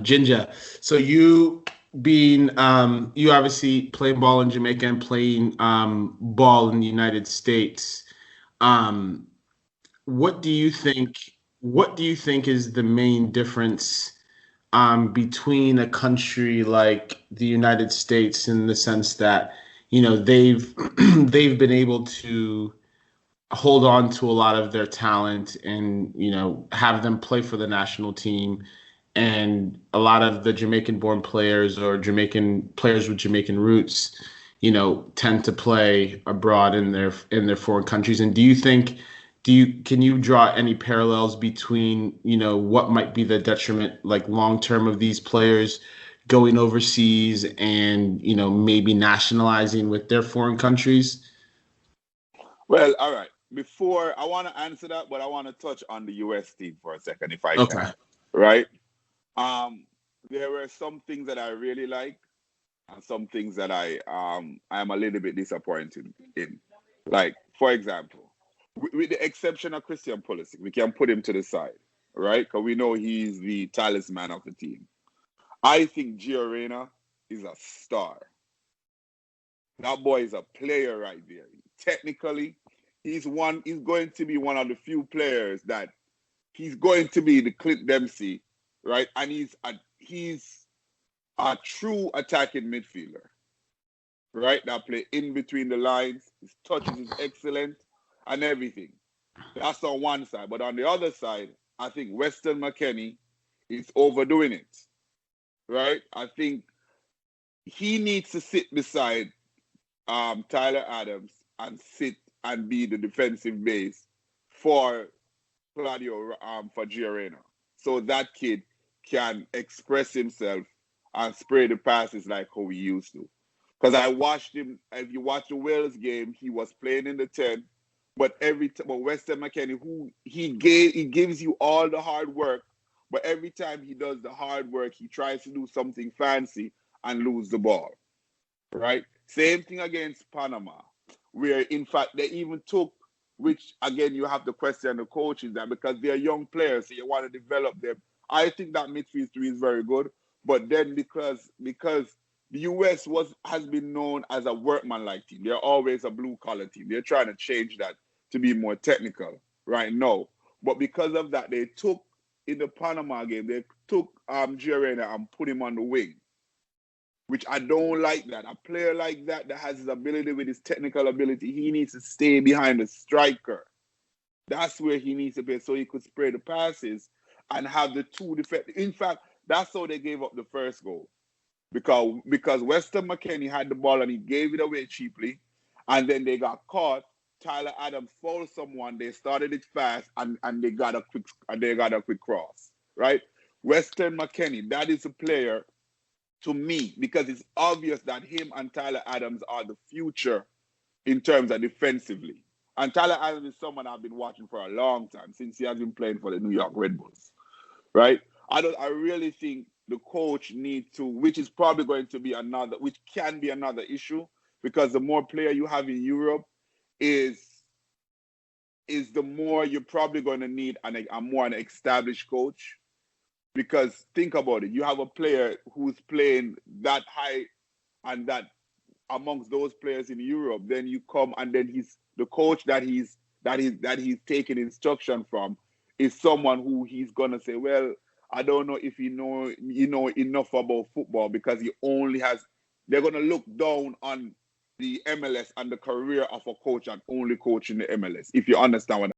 Ginger. So you being you obviously playing ball in Jamaica and playing ball in the United States. Um, what do you think? What do you think is the main difference between a country like the United States in the sense that they've they've been able to hold on to a lot of their talent and have them play for the national team, and a lot of the Jamaican born players or Jamaican players with Jamaican roots tend to play abroad in their foreign countries. And can you draw any parallels between what might be the detriment, like long term, of these players going overseas and maybe nationalizing with their foreign countries? Well, all right. Before I want to answer that, but I want to touch on the US team for a second, if I can. Okay. Right? There were some things that I really like, and some things that I am a little bit disappointed in. Like, for example, with the exception of Christian Pulisic, we can put him to the side, right? Because we know he's the talisman of the team. I think Gio Reyna is a star. That boy is a player right there. Technically, he's going to be one of the few players that he's going to be the Clint Dempsey, right? And he's a true attacking midfielder, right? That play in between the lines. His touches is excellent and everything. That's on one side. But on the other side, I think Weston McKennie is overdoing it, right? I think he needs to sit beside Tyler Adams and sit and be the defensive base for Claudio, for Gio Reyna. So that kid can express himself and spray the passes like how he used to. Because I watched him, if you watch the Wales game, he was playing in the 10, but Weston McKennie, who he gives you all the hard work, but every time he does the hard work, he tries to do something fancy and lose the ball, right? Same thing against Panama, where in fact they even took, which again you have to question the coaches that because they're young players, so you want to develop them. I think that midfield three is very good, but then because the US has been known as a workman-like team, they're always a blue-collar team. They're trying to change that to be more technical right now. But because of that, they took in the Panama game, they took Gio Reyna and put him on the wing, which I don't like that. A player like that has his ability with his technical ability, he needs to stay behind the striker. That's where he needs to be so he could spray the passes and have the two defense. In fact, that's how they gave up the first goal. Because Weston McKennie had the ball and he gave it away cheaply, and then they got caught. Tyler Adams fouled someone. They started it fast, and they got a quick cross. Right, Weston McKennie, that is a player to me because it's obvious that him and Tyler Adams are the future in terms of defensively. And Tyler Adams is someone I've been watching for a long time since he has been playing for the New York Red Bulls. Right, I really think the coach needs to, which is probably going to be which can be another issue, because the more player you have in Europe is the more you're probably going to need an established coach. Because think about it, you have a player who's playing that high and that amongst those players in Europe, then you come and then the coach that he's taking instruction from is someone who he's gonna say, well, I don't know if you know enough about football because they're going to look down on the MLS and the career of a coach and only coach in the MLS, if you understand what